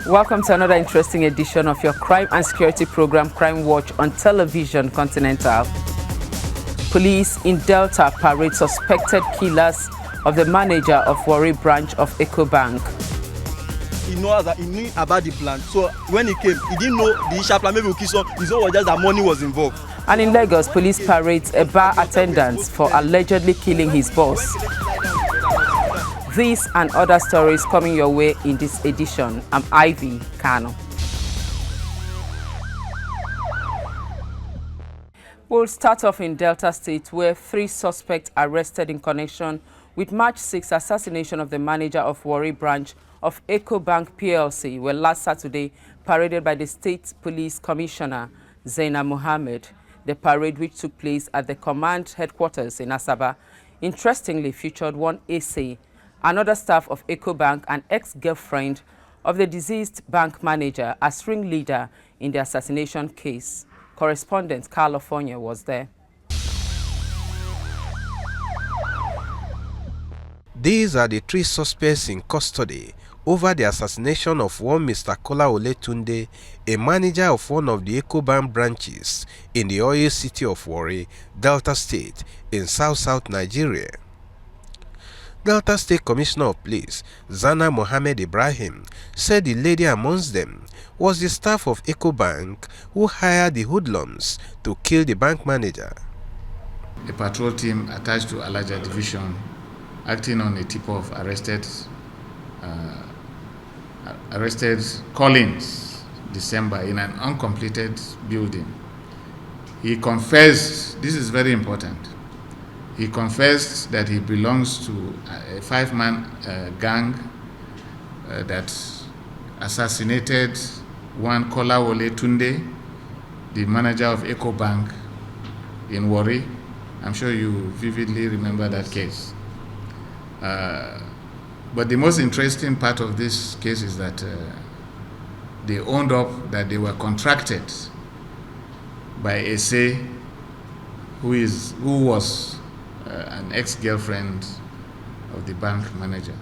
Welcome to another interesting edition of your crime and security program, Crime Watch, on television Continental. Police in Delta parade suspected killers of the manager of Warri branch of EcoBank. He knew about the plan, so when he came, he didn't know the initial plan. Maybe we'll kill some. His own was just that money was involved. And in Lagos, police parades a bar attendant for allegedly killing his boss. These and other stories coming your way in this edition. I'm Ivy Kano. We'll start off in Delta State, where 3 suspects arrested in connection with March 6 assassination of the manager of Warri branch of EcoBank PLC were last Saturday paraded by the State Police Commissioner, ZANNA Mohammed. The parade, which took place at the command headquarters in Asaba, interestingly featured one essay, another staff of EcoBank, and ex-girlfriend of the deceased bank manager as ringleader in the assassination case. Correspondent Carlo Fonya was there. These are the 3 suspects in custody over the assassination of one Mr. Kolawole Tunde, a manager of one of the EcoBank branches in the oil city of Warri, Delta State, in South Nigeria. Delta State Commissioner of Police, ZANNA Mohammed Ibrahim, said the lady amongst them was the staff of EcoBank who hired the hoodlums to kill the bank manager. A patrol team attached to Alaja Division, acting on a tip-off, arrested Collins December in an uncompleted building. He confessed, this is very important, he confessed that he belongs to a 5-man gang that assassinated one Kolawole Tunde, the manager of EcoBank in Warri. I'm sure you vividly remember that case. But the most interesting part of this case is that they owned up that they were contracted by a say who was an ex-girlfriend of the bank manager.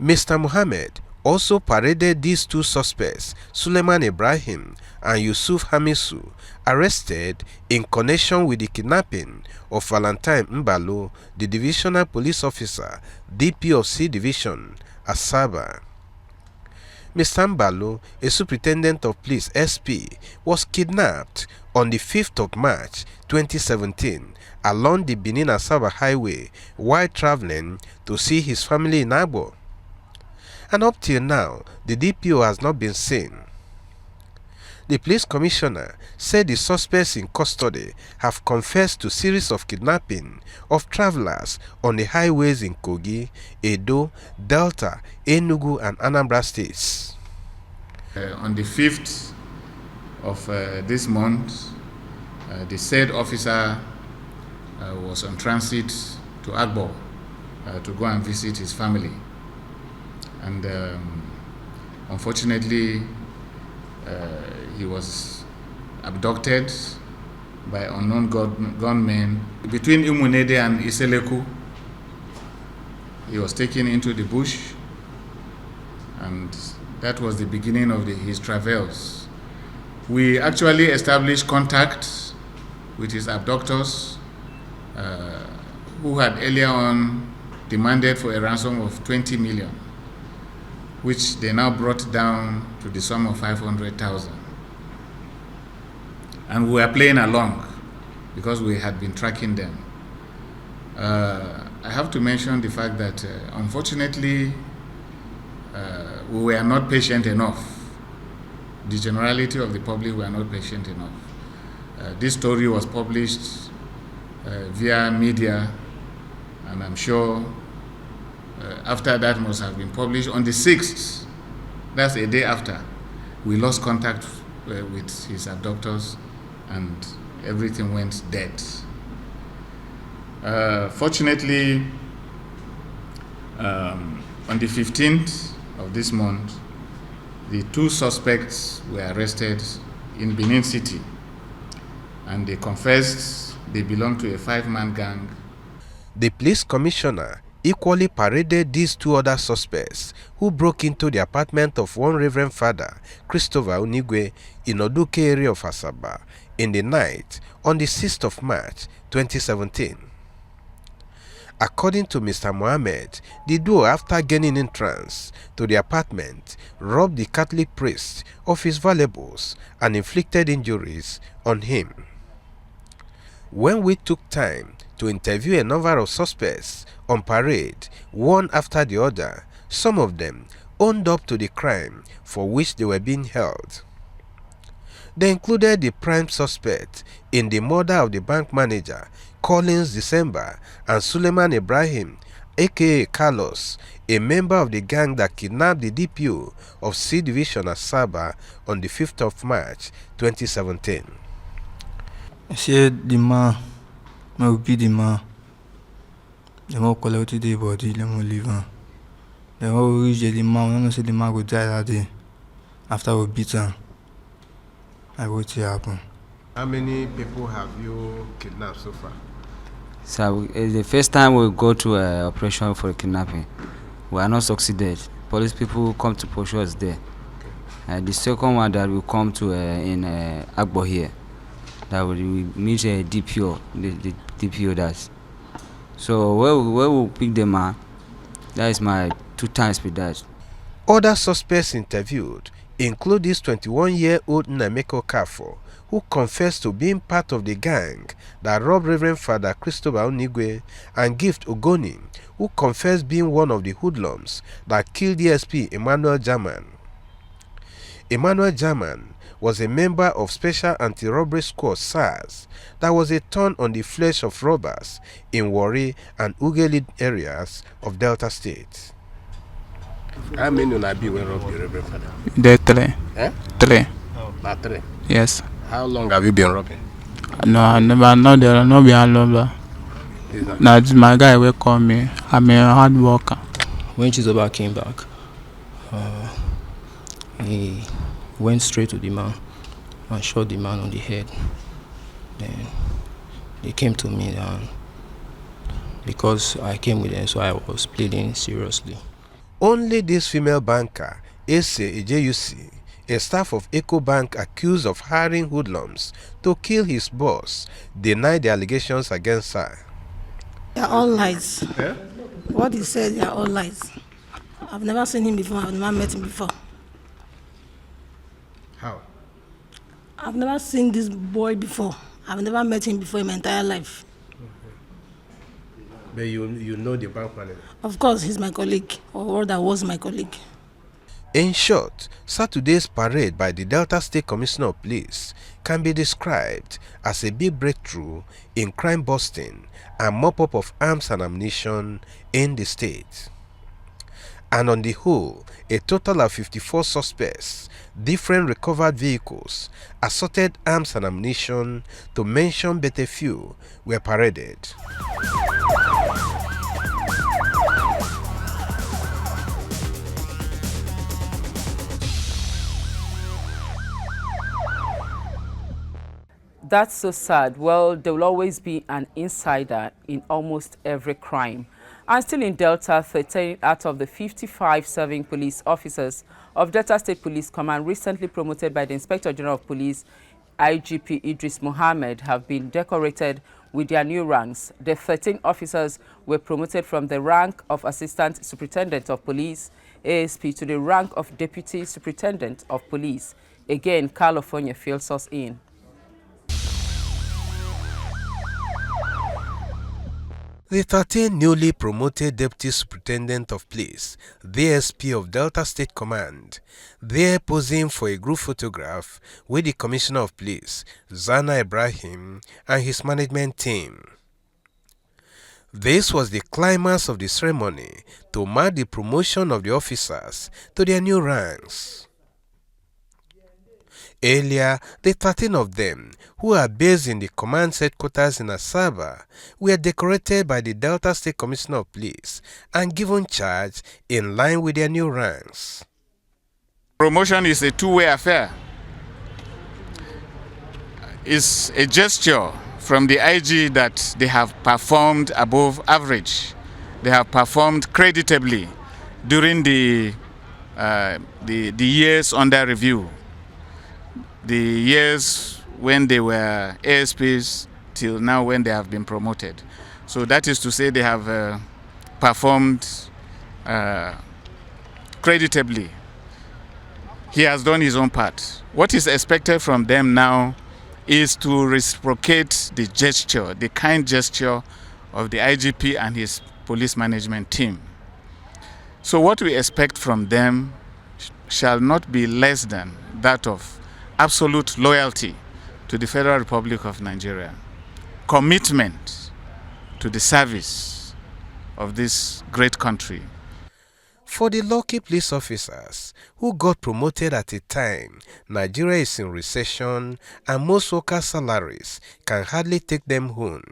Mr. Mohammed also paraded these 2 suspects, Suleiman Ibrahim and Yusuf Hamisu, arrested in connection with the kidnapping of Valentine Mbalo, the divisional police officer, DP of C Division, Asaba. Mr. Mbalo, a superintendent of police SP, was kidnapped on the 5th of March 2017 along the Benin-Asaba highway while traveling to see his family in Agbo. And up till now, the DPO has not been seen. The police commissioner said the suspects in custody have confessed to series of kidnapping of travelers on the highways in Kogi, Edo, Delta, Enugu, and Anambra states. On the 5th of this month, the said officer was on transit to Agbo to go and visit his family. And unfortunately, he was abducted by unknown gunmen between Umunede and Iseleku. He was taken into the bush, and that was the beginning of his travels. We actually established contact with his abductors, who had earlier on demanded for a ransom of 20 million, which they now brought down to the sum of 500,000. And we were playing along because we had been tracking them. I have to mention the fact that unfortunately we were not patient enough. The generality of the public were not patient enough. This story was published via media, and I'm sure after that must have been published on the 6th, that's a day after, we lost contact with his abductors and everything went dead. Fortunately, on the 15th of this month, the 2 suspects were arrested in Benin City, and they confessed they belonged to a 5-man gang. The police commissioner equally paraded these two other suspects who broke into the apartment of one Reverend Father, Christopher Onigwe, in Oduke area of Asaba in the night on the 6th of March 2017. According to Mr. Mohammed, the duo, after gaining entrance to the apartment, robbed the Catholic priest of his valuables and inflicted injuries on him. When we took time to interview a number of suspects on parade, one after the other, some of them owned up to the crime for which they were being held. They included the prime suspect in the murder of the bank manager, Collins December, and Suleiman Ibrahim, aka Carlos, a member of the gang that kidnapped the DPO of C Division at Saba on the 5th of March 2017. See the man, will be the man. They will collect the body, they will leave him. They will reach the man, we don't say the man will die that day. After we beat him, I will see happen. How many people have you kidnapped so far? So it's the first time we go to an operation for kidnapping. We are not succeeded. Police people come to pursue us there. The second one that will come to in Agbo here, that we meet a DPO, the DPO does. So where we pick the man, that is my 2 times with that. Other suspects interviewed include this 21-year-old Nnameko Kafo, who confessed to being part of the gang that robbed Reverend Father Christopher Onigwe, and Gift Ogoni, who confessed being one of the hoodlums that killed DSP Emmanuel German. Emmanuel German was a member of Special Anti-Robbery Squad SARS that was a thorn on the flesh of robbers in Warri and Ughelid areas of Delta State. How many will I be when robbed the Reverend Father? There 3. Eh? 3. Not 3. Yes. How long have you been robbing? No, I never know there are no behind lover. Now this my guy will call me. I'm a hard worker. When Chizoba came back, he went straight to the man and shot the man on the head. Then they came to me, and because I came with them, so I was pleading seriously. Only this female banker, Ese Ejeyusi, a staff of EcoBank accused of hiring hoodlums to kill his boss, denied the allegations against her. They are all lies. Yeah? What he said, they are all lies. I've never seen him before. I've never met him before. How? I've never seen this boy before. I've never met him before in my entire life. But you know the bank manager? Of course, he's my colleague, or that was my colleague. In short, Saturday's parade by the Delta State Commissioner of Police can be described as a big breakthrough in crime busting and mop-up of arms and ammunition in the state. And on the whole, a total of 54 suspects, different recovered vehicles, assorted arms and ammunition, to mention but a few, were paraded. That's so sad. Well, there will always be an insider in almost every crime. And still in Delta, 13 out of the 55 serving police officers of Delta State Police Command, recently promoted by the Inspector General of Police, IGP Idris Mohammed, have been decorated with their new ranks. The 13 officers were promoted from the rank of Assistant Superintendent of Police, ASP, to the rank of Deputy Superintendent of Police. Again, California fills us in. The 13 newly promoted Deputy Superintendent of Police, the SP of Delta State Command, there posing for a group photograph with the Commissioner of Police, ZANNA Ibrahim, and his management team. This was the climax of the ceremony to mark the promotion of the officers to their new ranks. Earlier, the 13 of them, who are based in the command's headquarters in Asaba, were decorated by the Delta State Commissioner of Police and given charge in line with their new ranks. Promotion is a two-way affair. It's a gesture from the IG that they have performed above average. they have performed creditably during the years under review, the years when they were ASPs till now when they have been promoted. So that is to say they have performed creditably. He has done his own part. What is expected from them now is to reciprocate the gesture, the kind gesture of the IGP and his police management team. So what we expect from them shall not be less than that of absolute loyalty to the Federal Republic of Nigeria, commitment to the service of this great country. For the lucky police officers who got promoted at a time Nigeria is in recession and most workers' salaries can hardly take them home,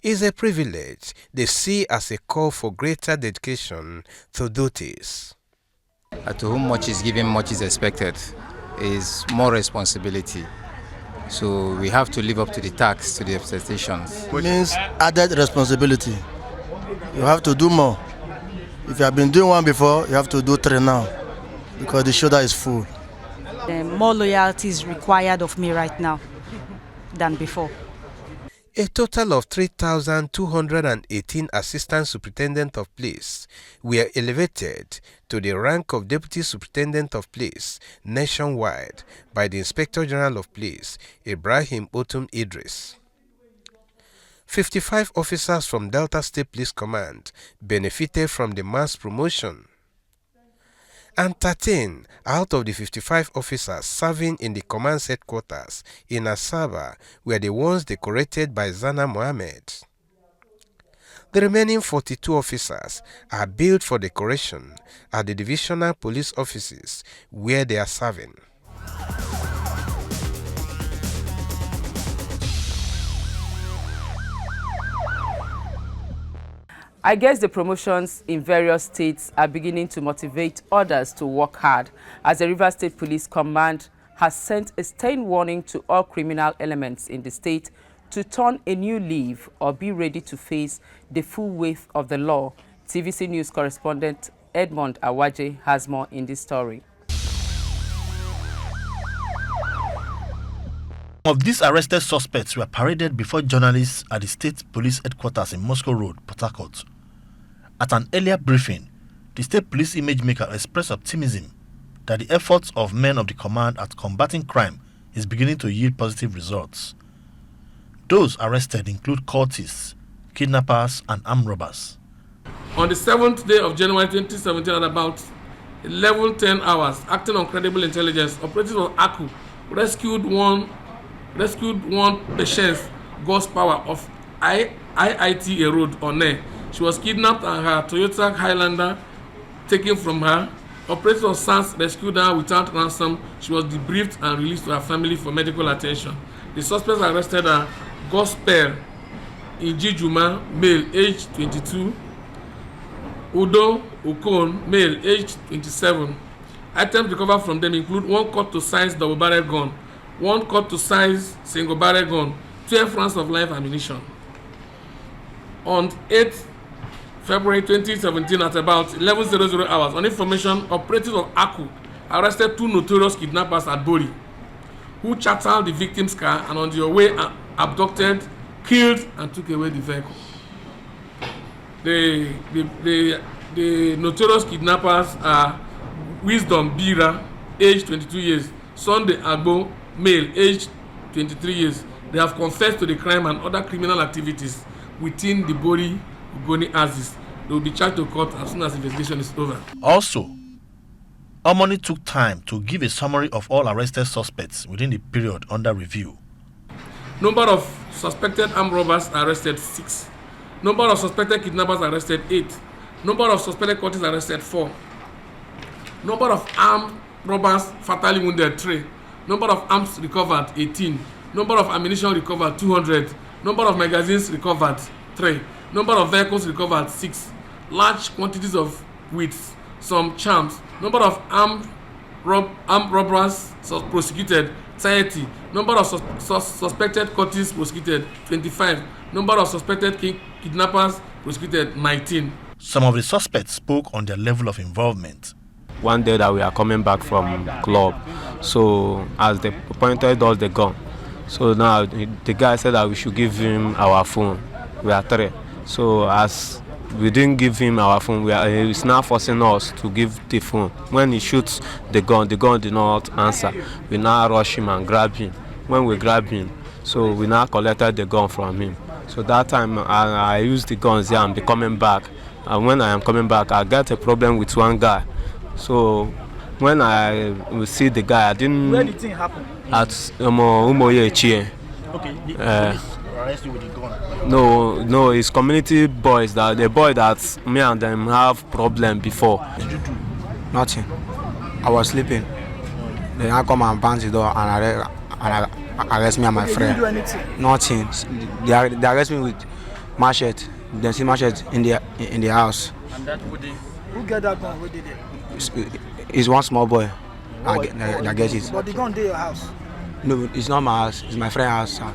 is a privilege they see as a call for greater dedication to duties. To whom much is given, much is expected, is more responsibility. So we have to live up to the task, to the expectations. It means added responsibility. You have to do more. If you have been doing one before, you have to do 3 now, because the shoulder is full. More loyalty is required of me right now than before. A total of 3,218 Assistant Superintendent of Police were elevated to the rank of Deputy Superintendent of Police nationwide by the Inspector General of Police, Ibrahim Idris. 55 officers from Delta State Police Command benefited from the mass promotion, and 13 out of the 55 officers serving in the command's headquarters in Asaba were the ones decorated by ZANNA MOHAMED. The remaining 42 officers are billed for decoration at the divisional police offices where they are serving. I guess the promotions in various states are beginning to motivate others to work hard, as the Rivers State Police Command has sent a stern warning to all criminal elements in the state to turn a new leaf or be ready to face the full weight of the law. TVC News correspondent Edmond Awaje has more in this story. Of these arrested suspects were paraded before journalists at the State Police Headquarters in Moscow Road, Port Harcourt. At an earlier briefing, the State Police image maker expressed optimism that the efforts of men of the command at combating crime is beginning to yield positive results. Those arrested include cultists, kidnappers, and armed robbers. On the 7th day of January 2017 at about 11:10 hours, acting on credible intelligence, operatives of ACU rescued one patient's God's power of IITA Road on air. She was kidnapped and her Toyota Highlander taken from her. Operators of SANS rescued her without ransom. She was debriefed and released to her family for medical attention. The suspects arrested are Gospel Ijijuma, male, aged 22, Udo Okon, male, aged 27. Items recovered from them include 1 cut-to-size double-barrel gun, 1 cut-to-size single-barrel gun, 12 rounds of live ammunition. On 8th February 2017 at about 11:00 hours, on information, operatives of ACU arrested 2 notorious kidnappers at Bori, who chartered the victim's car and on their way abducted, killed, and took away the vehicle. The notorious kidnappers are Wisdom Bira, aged 22 years, Sunday Agbo, male, aged 23 years. They have confessed to the crime and other criminal activities within the Bori Ugoni axis. They will be charged to court as soon as investigation is over. Also, OMONI took time to give a summary of all arrested suspects within the period under review. Number of suspected armed robbers arrested 6. Number of suspected kidnappers arrested 8. Number of suspected cultists arrested 4. Number of armed robbers fatally wounded 3. Number of arms recovered 18. Number of ammunition recovered 200. Number of magazines recovered 3. Number of vehicles recovered 6. Large quantities of weed, some charms. Number of armed robbers prosecuted 30. Number of suspected cultists prosecuted 25. Number of suspected kidnappers prosecuted 19. Some of the suspects spoke on their level of involvement. One day that we are coming back from club, so as they pointed us the gun, so now the guy said that we should give him our phone. We are three, so as we didn't give him our phone, he's now forcing us to give the phone. When he shoots the gun did not answer. We now rush him and grab him. When we grab him, so we now collected the gun from him. So that time I used the guns here and be coming back. And when I am coming back, I got a problem with one guy. So when I will see the guy, I didn't. Where did the thing happen? At Umoye. Okay, the police arrest you with the gun? No, it's community boys. That the boy that me and them have problem before. What did you do? Nothing. I was sleeping. Then I come and bounce the door and arrest me and my friend. You didn't do anything? Nothing. They arrest me with machete. They see machete in the house. And that who get that gun? Who did it? It's one small boy. I get it. But the gun in your house? No, it's not my house. It's my friend's house, sir.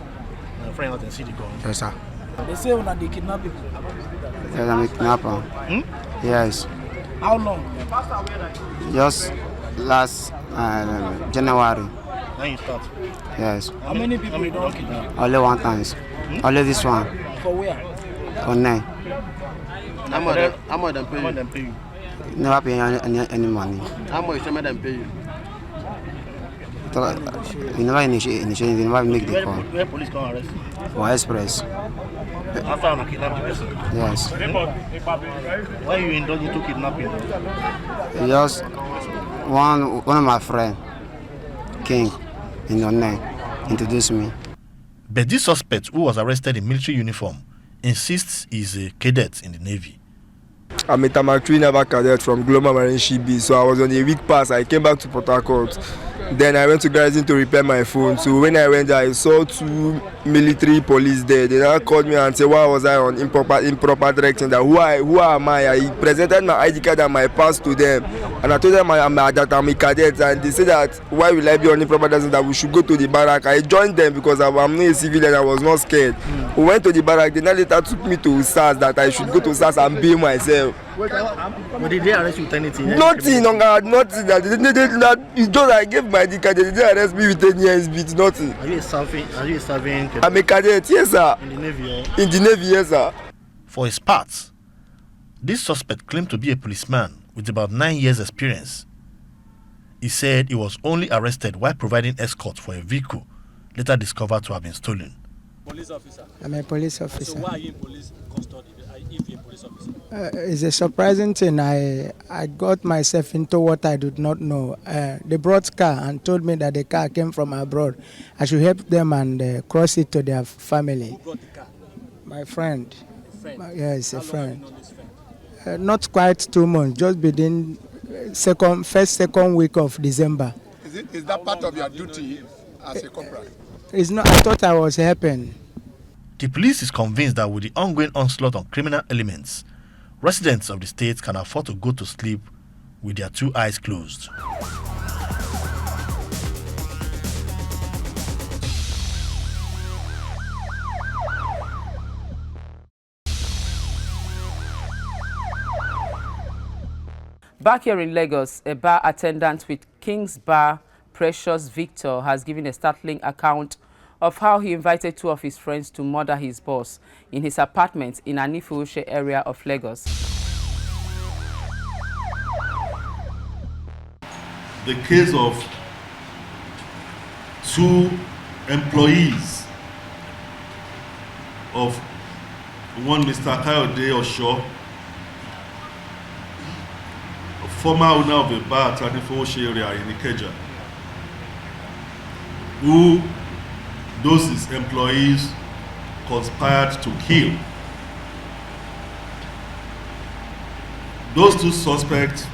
My friend not see the gun. Yes, sir. They say when they kidnap people. Yes, I'm a kidnapper. Yes. How long? Just last January. When you start? Yes. How many people you don't kidnap? Only one time. Only this one. For where? On 9. How much them pay you? Never pay any money. How much them pay you? We never initiate, we never make the call. Where police come arrest you? For express. After I kidnap the person? Yes. Why you indulge into kidnapping? Just one of my friends, King, in the night, introduced me. But this suspect, who was arrested in military uniform, insists he's a cadet in the Navy. I'm a Tamak Naval cadet from Global Marine Ship B, so I was on a week pass. I came back to Port Harcourt. Then I went to Garrison to repair my phone. So when I went there, I saw 2 military police there. They now called me and said, why was I on improper direction? That who am I? I presented my ID card and my pass to them. And I told them that I'm a cadet. And they said that why will I be on improper direction, that we should go to the barrack. I joined them because I'm not a civilian. I was not scared. We went to the barrack. They now later took me to SAS, that I should go to SAS and bail myself. But did they arrest you with anything? Nothing, nothing. It's just I gave my ID card. They didn't arrest me with any SB, nothing. Are you a serving cadet? I'm a cadet, yes sir. In the Navy, eh? In the Navy, yes sir. For his part, this suspect claimed to be a policeman with about 9 years experience. He said he was only arrested while providing escort for a vehicle later discovered to have been stolen. Police officer? I'm a police officer. So why are you in police custody if you're a police officer? It's a surprising thing. I got myself into what I did not know. They brought car and told me that the car came from abroad. I should help them and cross it to their family. Who brought the car? My friend. A friend? Yes, a friend. How long have you known this friend? Not quite 2 months, just within second week of December. Is that part of your duty as a corporal? It's not. I thought I was helping. The police is convinced that with the ongoing onslaught on criminal elements, residents of the state can afford to go to sleep with their 2 eyes closed. Back here in Lagos, a bar attendant with King's Bar, Precious Victor, has given a startling account of how he invited 2 of his friends to murder his boss in his apartment in Anifuoshe area of Lagos. The case of 2 employees of one Mr. Kayode Osho, a former owner of a bar at Anifuoshe area in Ikeja, who those his employees conspired to kill. Those 2 suspects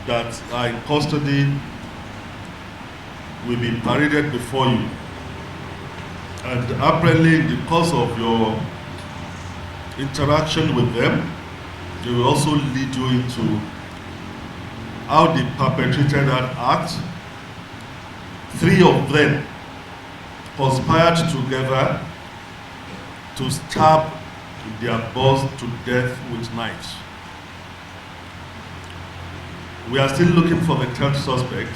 that are in custody will be paraded before you. And apparently, in the course of your interaction with them, they will also lead you into how they perpetrated that act. 3 of them conspired together to stab their boss to death with knives. We are still looking for the third suspect,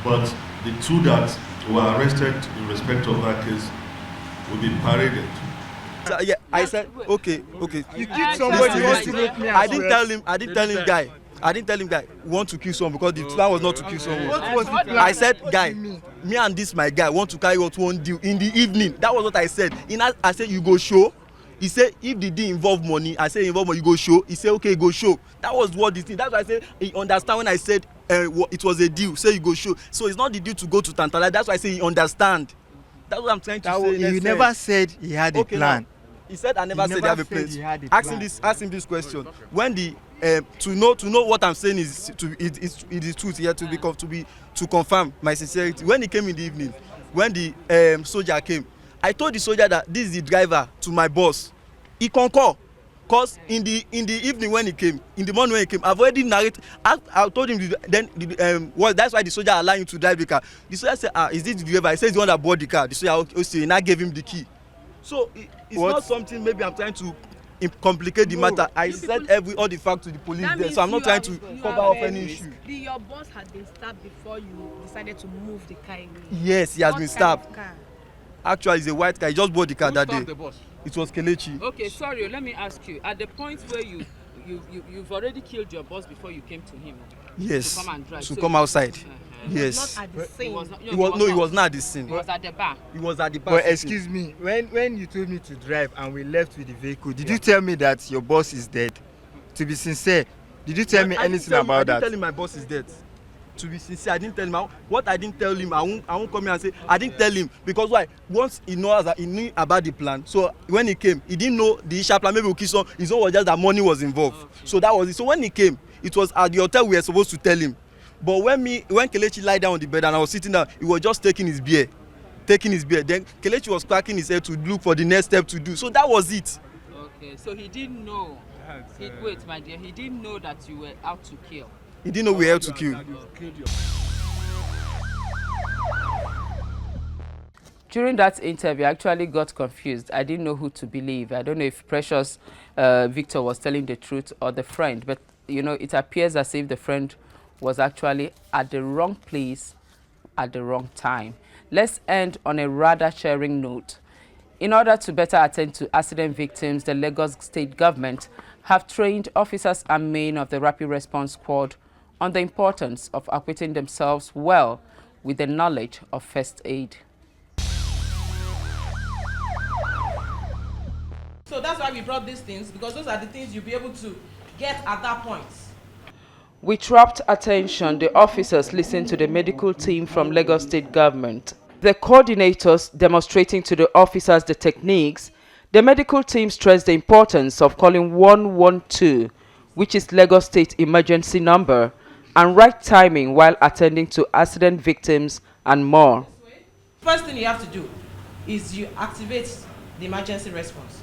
but the two that were arrested in respect of that case will be paraded. Yeah, I said, okay. You killed somebody, you want to make me I didn't tell him, guy. I didn't tell him, guy, want to kill someone because the plan was not to kill someone. What was the plan? I said, guy, me and this my guy want to carry out one deal in the evening. That was what I said. I said, you go show. He said, if the deal involve money, I said, involve money, you go show. He said, okay, go show. That was what the thing. That's why I said, he understand when I said it was a deal. Say you go show. So it's not the deal to go to Tantala. That's why I say he understand. That's what I'm trying to say. You never said he had a plan. Now, he said I never said he had a plan. Ask him this question. When the to know what I'm saying is the truth here to confirm my sincerity. When he came in the evening, when the soldier came, I told the soldier that this is the driver to my boss. He concur, cause in the evening when he came, in the morning when he came, I've already narrated. I told him that's why the soldier allowed him to drive the car. The soldier said, is this the driver? He says the one that bought the car. The soldier also now gave him the key. So it's not something maybe I'm trying to complicate the matter. I said all the facts to the police there, so I'm not trying to cover up any issue. Your boss had been stabbed before you decided to move the car away. Yes, he has been stabbed. Actually, it's a white car. He just bought the car that day. The boss? It was Kelechi. Okay, sorry. Let me ask you. At the point where you've already killed your boss before you came to him. Yes. To come and drive. To come outside. He was Yes. not at the scene. He was not at the scene. He was at the bar. He was at the bar. But excuse me, when you told me to drive and we left with the vehicle, did you tell me that your boss is dead? To be sincere, did you tell me anything about that? I didn't tell him my boss is dead. To be sincere, I didn't tell him. What I didn't tell him, I won't come here and say I didn't tell him, because why? Once he knew about the plan, so when he came, he didn't know the initial plan. Maybe we'll kill someone. His own was just that money was involved. Okay. So that was it. So when he came, it was at the hotel we were supposed to tell him. But when Kelechi lied down on the bed and I was sitting down, he was just taking his beer. Then Kelechi was cracking his head to look for the next step to do. So that was it. Okay, so he didn't know. Wait, my dear, he didn't know that you were out to kill. He didn't know we were out to kill. During that interview, I actually got confused. I didn't know who to believe. I don't know if Precious Victor was telling the truth or the friend, but it appears as if the friend was actually at the wrong place at the wrong time. Let's end on a rather cheering note. In order to better attend to accident victims, the Lagos State government have trained officers and men of the Rapid Response Squad on the importance of acquitting themselves well with the knowledge of first aid. So that's why we brought these things, because those are the things you'll be able to get at that point. With rapt attention, the officers listened to the medical team from Lagos State government. The coordinators demonstrating to the officers the techniques, the medical team stressed the importance of calling 112, which is Lagos State emergency number, and right timing while attending to accident victims and more. First thing you have to do is you activate the emergency response.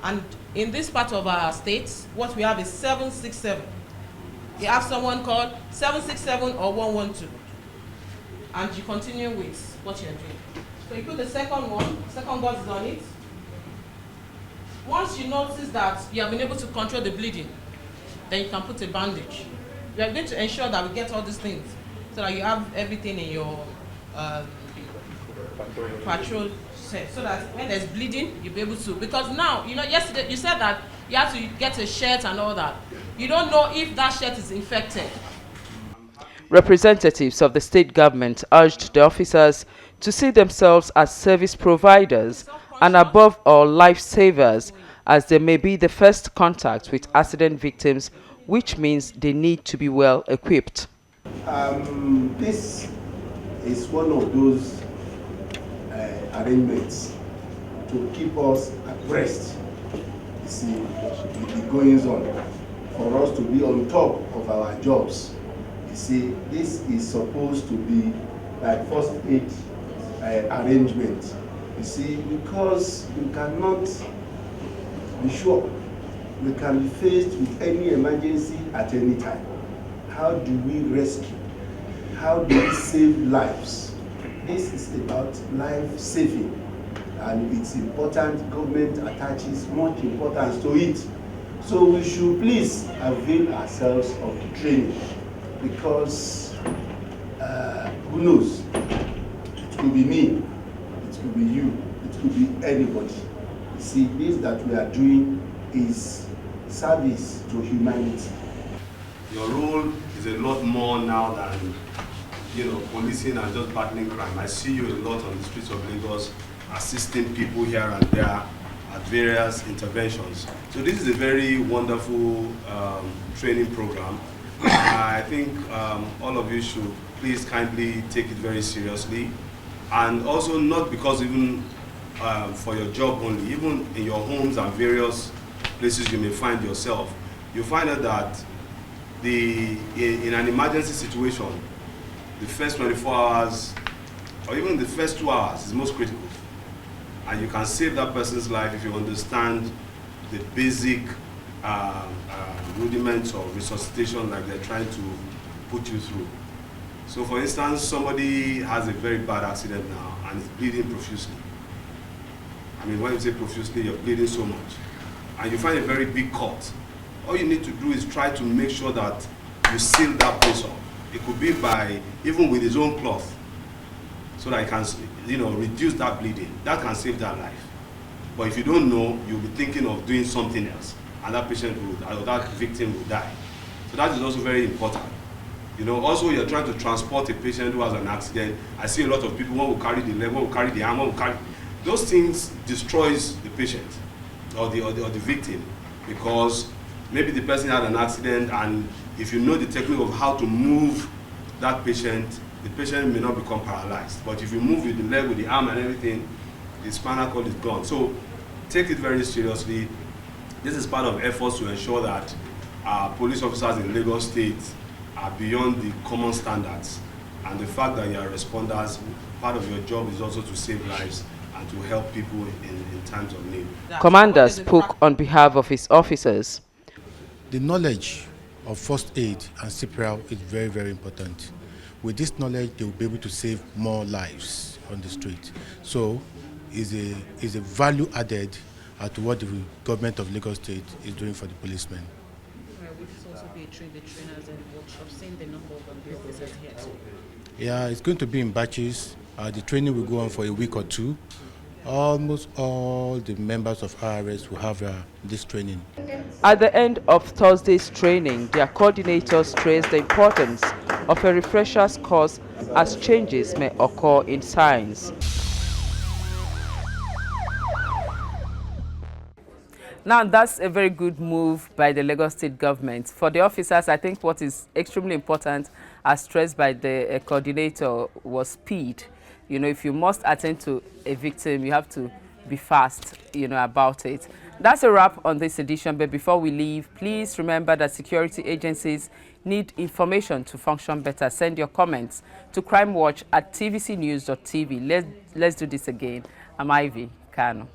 And in this part of our state, what we have is 767. You have someone called 767 or 112. And you continue with what you're doing. So you put the second buzz is on it. Once you notice that you have been able to control the bleeding, then you can put a bandage. We are going to ensure that we get all these things so that you have everything in your patrol set, so that when there's bleeding, you'll be able to. Because now, yesterday you said that you have to get a shirt and all that. You don't know if that shirt is infected. Representatives of the state government urged the officers to see themselves as service providers and above all lifesavers, as they may be the first contact with accident victims, which means they need to be well equipped. This is one of those arrangements to keep us abreast, you see, with the goings on, for us to be on top of our jobs. You see, this is supposed to be like first aid arrangement. You see, because we cannot be sure we can be faced with any emergency at any time. How do we rescue? How do we save lives? This is about life saving. and it's important. Government attaches much importance to it. So we should please avail ourselves of the training, because who knows? It could be me, it could be you, it could be anybody. You see, this that we are doing is service to humanity. Your role is a lot more now than, policing and just battling crime. I see you a lot on the streets of Lagos, assisting people here and there at various interventions. So this is a very wonderful training program. I think all of you should please kindly take it very seriously, and also not because even for your job only, even in your homes and various places you may find yourself, you find out that in an emergency situation, the first 24 hours or even the first 2 hours is most critical. And you can save that person's life if you understand the basic rudiments of resuscitation like they're trying to put you through. So for instance, somebody has a very bad accident now and is bleeding profusely. I mean, when you say profusely, you're bleeding so much. And you find a very big cut. All you need to do is try to make sure that you seal that place up. It could be by, even with his own cloth, so that it can, reduce that bleeding. That can save that life. But if you don't know, you'll be thinking of doing something else, and that patient will, or that victim will die. So that is also very important. Also you're trying to transport a patient who has an accident. I see a lot of people, one will carry the leg, one will carry the arm, one will carry. Those things destroys the patient or the victim, because maybe the person had an accident, and if you know the technique of how to move that patient, the patient may not become paralyzed. But if you move with the leg, with the arm and everything, the spinal cord is gone. So take it very seriously. This is part of efforts to ensure that police officers in Lagos State are beyond the common standards. And the fact that you are responders, part of your job is also to save lives and to help people in times of need. Commander spoke on behalf of his officers. The knowledge of first aid and CPR is very, very important. With this knowledge, they will be able to save more lives on the street. So is a value added to what the government of Lagos State is doing for the policemen. Will this also be a trainers and workshops, seeing the number of the officers here too? Yeah, it's going to be in batches. The training will go on for a week or two. Almost all the members of RRS will have this training. At the end of Thursday's training, their coordinators stressed the importance of a refresher's course as changes may occur in science. Now, that's a very good move by the Lagos State government. For the officers, I think what is extremely important, as stressed by the coordinator, was speed. If you must attend to a victim, you have to be fast, about it. That's a wrap on this edition. But before we leave, please remember that security agencies need information to function better. Send your comments to CrimeWatch at tvcnews.tv. Let's do this again. I'm Ivy Kano.